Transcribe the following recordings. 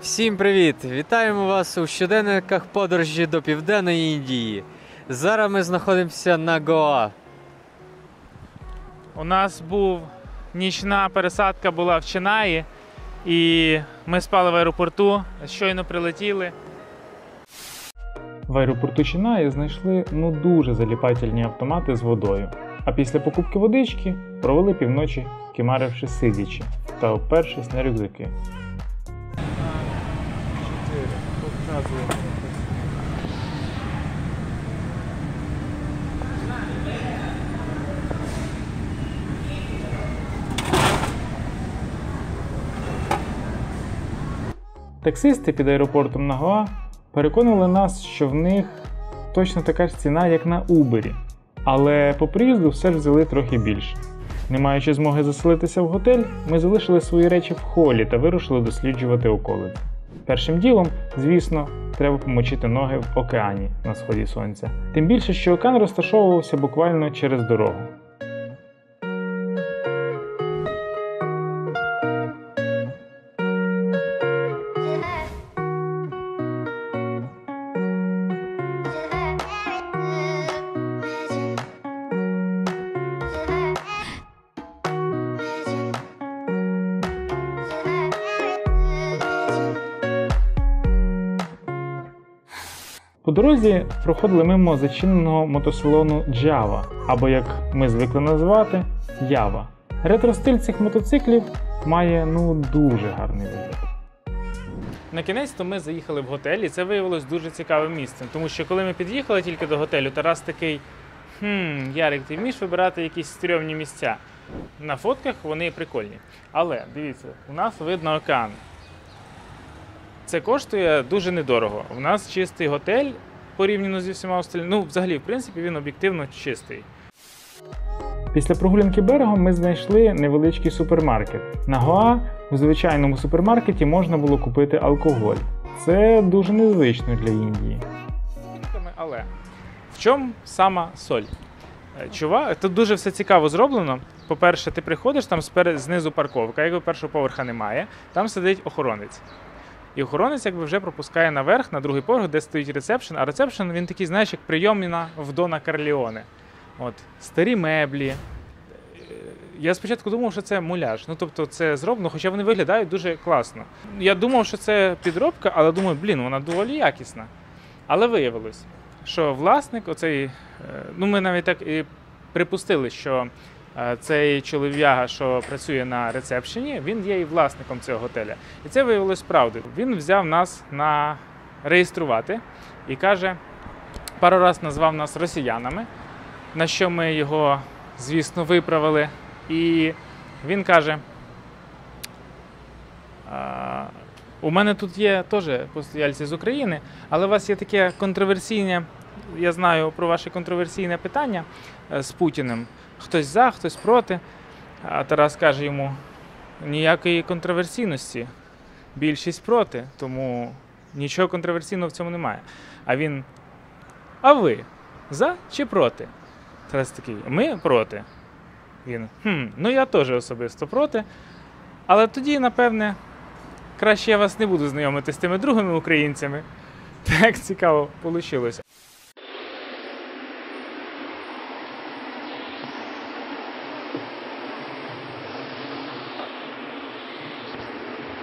Всім привіт! Вітаємо вас у щоденниках подорожі до Південної Індії. Зараз ми знаходимося на Гоа. У нас нічна пересадка була в Ченаї, і ми спали в аеропорту, щойно прилетіли. В аеропорту Ченаї знайшли дуже заліпательні автомати з водою. А після покупки водички провели півночі, кимаривши сидячи та опершись на рюкзаки. Таксисти під аеропортом на Гоа переконували нас, що в них точно така ж ціна, як на Uber. Але по приїзду все ж взяли трохи більше. Не маючи змоги заселитися в готель, ми залишили свої речі в холі та вирушили досліджувати околиці. Першим ділом, звісно, треба помочити ноги в океані на сході сонця. Тим більше, що океан розташовувався буквально через дорогу. По дорозі проходили мимо зачиненого мотосалону Java, або, як ми звикли називати, Ява. Ретро-стиль цих мотоциклів має дуже гарний вигляд. На кінець-то ми заїхали в готель, і це виявилось дуже цікавим місцем. Тому що коли ми під'їхали тільки до готелю, Тарас такий: Ярик, ти вмієш вибирати якісь стрьомні місця? На фотках вони прикольні. Але, дивіться, у нас видно океан. Це коштує дуже недорого. У нас чистий готель порівняно зі всіма остальними. Взагалі, в принципі, він об'єктивно чистий. Після прогулянки берегом ми знайшли невеличкий супермаркет. На Гоа в звичайному супермаркеті можна було купити алкоголь. Це дуже незвично для Індії. Але в чому сама соль? Тут дуже все цікаво зроблено. По-перше, ти приходиш, там знизу парковка, якби першого поверха немає, там сидить охоронець. І охоронець вже пропускає наверх, на другий поверх, де стоїть ресепшн. А ресепшн, він такий, знаєш, як прийомна в Дона Корлеоне. Старі меблі. Я спочатку думав, що це муляж. Тобто це зроблено, хоча вони виглядають дуже класно. Я думав, що це підробка, але думаю, вона доволі якісна. Але виявилось, що власник ми навіть так і припустили, що цей чолов'яга, що працює на ресепшені, він є і власником цього готеля. І це виявилось правдою. Він взяв нас реєструвати і каже, пару разів назвав нас росіянами, на що ми його, звісно, виправили. І він каже: у мене тут є теж постояльці з України, але у вас є таке контроверсійне, я знаю про ваше контроверсійне питання з Путіним. Хтось за, хтось проти. А Тарас каже йому: ніякої контроверсійності, більшість проти, тому нічого контроверсійного в цьому немає. А він: а ви за чи проти? Тарас такий: ми проти. Він: я теж особисто проти, але тоді, напевне, краще я вас не буду знайомити з тими другими українцями. Так цікаво вийшло.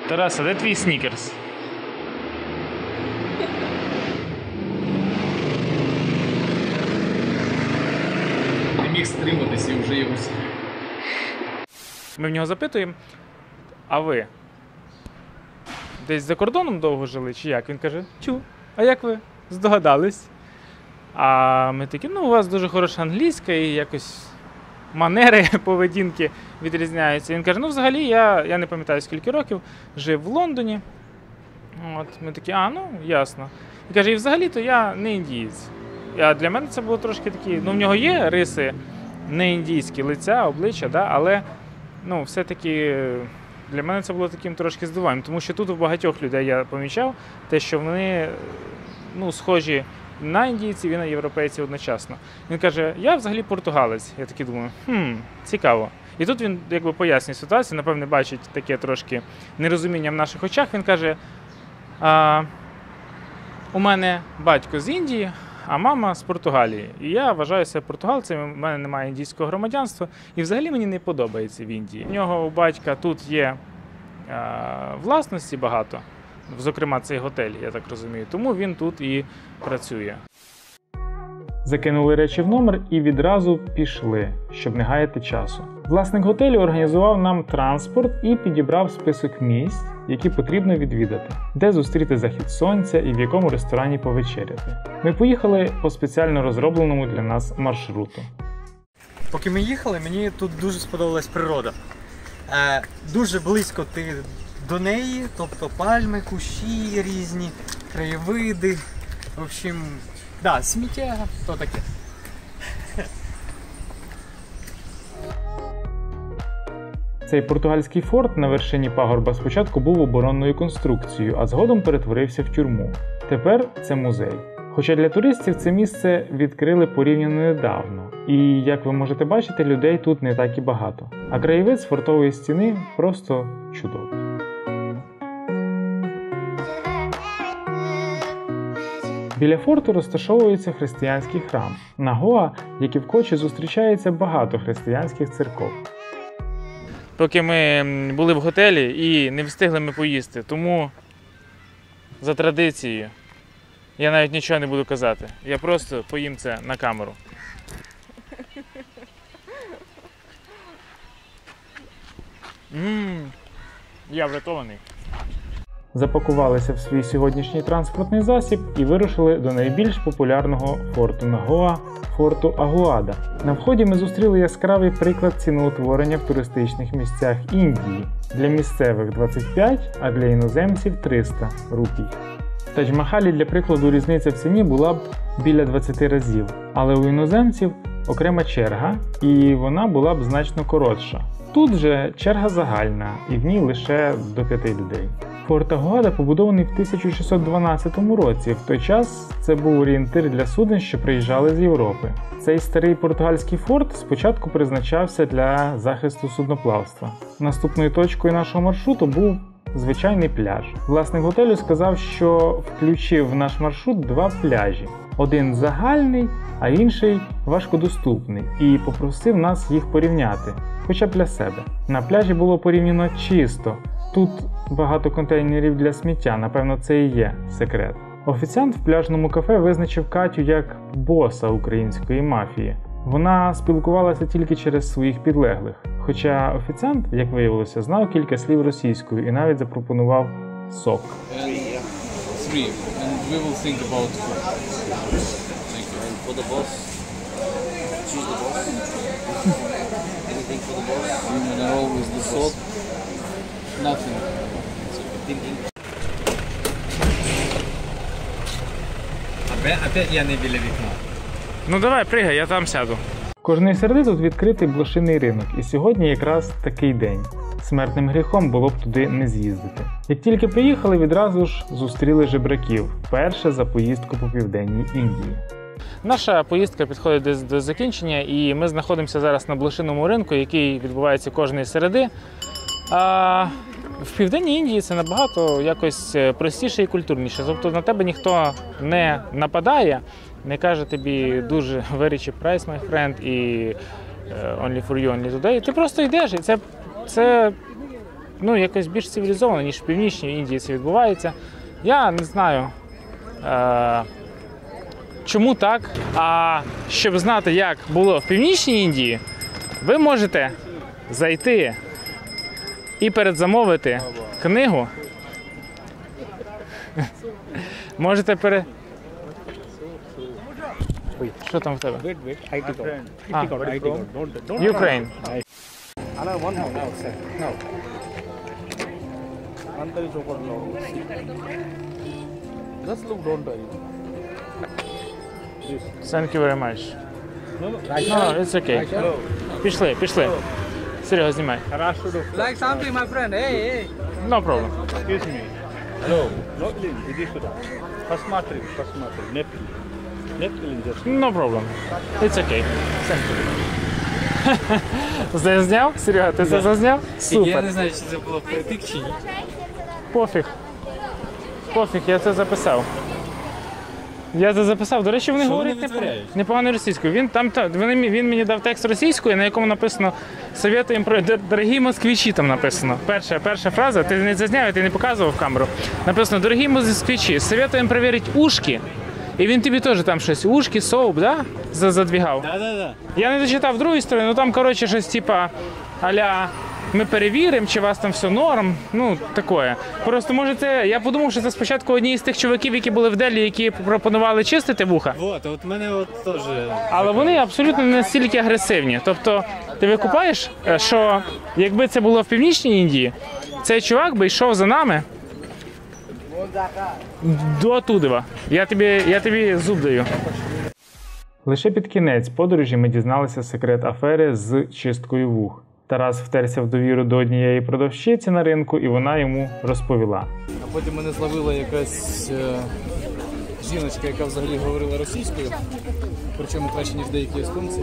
Тарас, а де твій снікерс? Не міг стриматися і вже його. Ми в нього запитуємо: а ви десь за кордоном довго жили чи як? Він каже: а як ви здогадались? А ми такі: у вас дуже хороша англійська і якось манери поведінки відрізняються. Він каже: взагалі, я не пам'ятаю скільки років, жив в Лондоні. Ми такі: ясно. Він каже: і взагалі-то я не індієць. А для мене це було трошки такі, в нього є риси не індійські, лиця, обличчя, але все-таки для мене це було таким трошки здивуванням. Тому що тут у багатьох людей я помічав те, що вони схожі на індійців і на європейців одночасно. Він каже: я взагалі португалець. Я такий думаю: цікаво. І тут він пояснює ситуацію, напевне, бачить таке трошки нерозуміння в наших очах. Він каже: У мене батько з Індії, а мама з Португалії. І я вважаю себе португалцем, у мене немає індійського громадянства. І взагалі мені не подобається в Індії. У нього у батька тут є власності багато, зокрема цей готель, я так розумію, тому він тут і працює. Закинули речі в номер і відразу пішли, щоб не гаяти часу. Власник готелю організував нам транспорт і підібрав список місць, які потрібно відвідати, де зустріти захід сонця і в якому ресторані повечеряти. Ми поїхали по спеціально розробленому для нас маршруту. Поки ми їхали, мені тут дуже сподобалась природа. Дуже близько ти до неї, тобто пальми, кущі різні, краєвиди. В общем, да, сміття, то таке. Цей португальський форт на вершині пагорба спочатку був оборонною конструкцією, а згодом перетворився в тюрму. Тепер це музей. Хоча для туристів це місце відкрили порівняно недавно. І, як ви можете бачити, людей тут не так і багато. А краєвид з фортової стіни просто чудовий. Біля форту розташовується християнський храм. На Гоа, як і в Кочі, зустрічається багато християнських церков. Поки ми були в готелі і не встигли ми поїсти, тому за традицією я навіть нічого не буду казати. Я просто поїм це на камеру. Я врятований. Запакувалися в свій сьогоднішній транспортний засіб і вирушили до найбільш популярного форту на Гоа – форту Агуада. На вході ми зустріли яскравий приклад ціноутворення в туристичних місцях Індії. Для місцевих 25, а для іноземців 300 рупій. В Тадж-Махалі, для прикладу, різниця в ціні була б біля 20 разів, але у іноземців окрема черга, і вона була б значно коротша. Тут же черга загальна, і в ній лише до 5 людей. Форт Агуада побудований в 1612 році. В той час це був орієнтир для суден, що приїжджали з Європи. Цей старий португальський форт спочатку призначався для захисту судноплавства. Наступною точкою нашого маршруту був звичайний пляж. Власник готелю сказав, що включив в наш маршрут 2 пляжі. Один загальний, а інший важкодоступний, і попросив нас їх порівняти, хоча б для себе. На пляжі було порівняно чисто. Тут багато контейнерів для сміття, напевно, це і є секрет. Офіціант в пляжному кафе визначив Катю як боса української мафії. Вона спілкувалася тільки через своїх підлеглих. Хоча офіціант, як виявилося, знав кілька слів російською і навіть запропонував сок. Three, and we will think about food. Thank you. For the boss, choose the boss. Anything for the boss? Women are always the boss. Nothing. Thinking. Опять я не біля вікна. Ну давай, пригай, я там сяду. Кожної середи тут відкритий блошиний ринок, і сьогодні якраз такий день. Смертним гріхом було б туди не з'їздити. Як тільки приїхали, відразу ж зустріли жебраків. Вперше за поїздку по Південній Індії. Наша поїздка підходить десь до закінчення, і ми знаходимося зараз на блошиному ринку, який відбувається кожної середи. А в Південній Індії це набагато якось простіше і культурніше. Тобто на тебе ніхто не нападає, не каже тобі дуже very cheap price, my friend, і only for you, only today. Ти просто йдеш, і це якось більш цивілізовано, ніж в Північній Індії це відбувається. Я не знаю, чому так. А щоб знати, як було в Північній Індії, ви можете зайти і передзамовити книгу. Можете Ой, що там в тебе? Ukraine. Thank you very much. No, it's okay. Пішли. Серйозно, знімай. Like something, my friend. Hey. No problem. Excuse me. Hello. No, it is Pasmatri. Nepal just. No problem. It's okay. Thank you. Зазняв? Серега, ти це зазняв? Я Супер. не знаю, чи це було впритик чи ні. Пофіг. пофіг, я це записав. Я це записав. До речі, вони Що говорять вони витворяють? непогано російською. Він мені дав текст російською, на якому написано «Советуємо про дорогі москвичі», там написано. Перша фраза, ти не зазняв, ти не показував в камеру. Написано «Дорогі москвичі, советуємо перевірити ушки». І він тобі теж там щось, ушки, соуп, да? Задвігав. Да. Я не дочитав другої сторони, ну там, коротше, щось типа а-ля ми перевіримо, чи у вас там все норм, ну, таке. Просто, може, це, я подумав, що це спочатку одні з тих чуваків, які були в Делі, які пропонували чистити вуха. От мене от теж. Але вони абсолютно не настільки агресивні. Тобто, ти викупаєш, що якби це було в Північній Індії, цей чувак би йшов за нами до Тудива. Я тобі зуб даю. Лише під кінець подорожі ми дізналися секрет афери з чисткою вух. Тарас втерся в довіру до однієї продавщиці на ринку, і вона йому розповіла. А потім мене зловила якась жіночка, яка взагалі говорила російською, причому краще, ніж деякі естонці.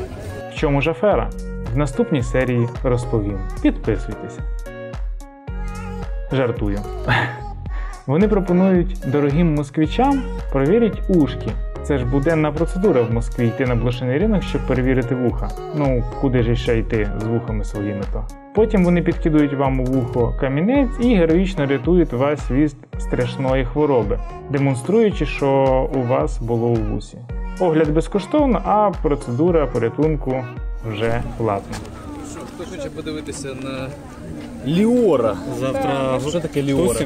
В чому ж афера? В наступній серії розповім. Підписуйтеся. Жартую. Вони пропонують дорогим москвичам перевірити ушки. Це ж буденна процедура в Москві йти на блошиний ринок, щоб перевірити вуха. Ну, куди ж ще йти з вухами своїми то. Потім вони підкидують вам у вухо камінець і героїчно рятують вас від страшної хвороби, демонструючи, що у вас було у вусі. Огляд безкоштовно, а процедура порятунку вже платна. Що, хто хоче подивитися на Ліора. Завтра що таке Ліора?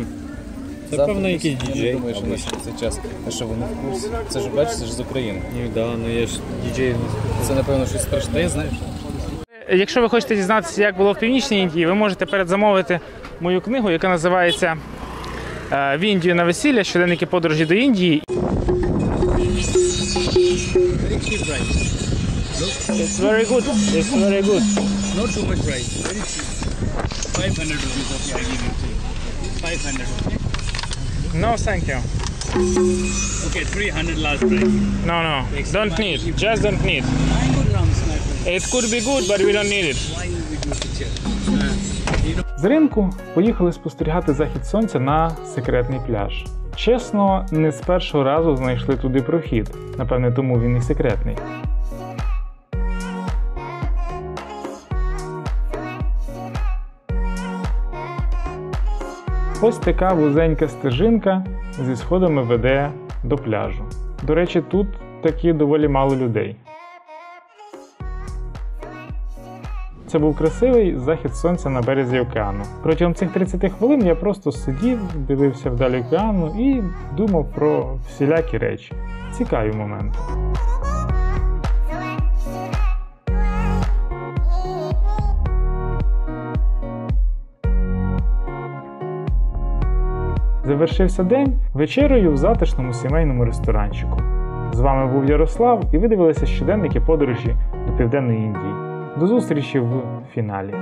Це певно якийсь Я не діджей. думаю, що на цей час. А що вони в курсі? Це ж бачиш, це ж з України. Ну я ж діджей. Це, напевно, щось страшне, знаєш? Якщо ви хочете дізнатися, як було в Північній Індії, ви можете передзамовити мою книгу, яка називається «В Індію на весілля. Щоденники подорожі до Індії». It's very good. It's very good. Not too much price. Very cheap. 500 rupees. Okay, I give it to you. 500 rupees. No, thank you. Okay, 300 last price. No, don't need. Just don't need. Mango drums, my friend. It could be good, but we don't need it. Why you with your picture? З ринку поїхали спостерігати захід сонця на секретний пляж. Чесно, не з першого разу знайшли туди прохід. Напевне, тому він і секретний. Ось така вузенька стежинка зі сходами веде до пляжу. До речі, тут таки доволі мало людей. Це був красивий захід сонця на березі океану. Протягом цих 30 хвилин я просто сидів, дивився вдаль океану і думав про всілякі речі. Цікаві моменти. Завершився день вечерею в затишному сімейному ресторанчику. З вами був Ярослав, і ви дивилися щоденники подорожі до Південної Індії. До зустрічі в фіналі.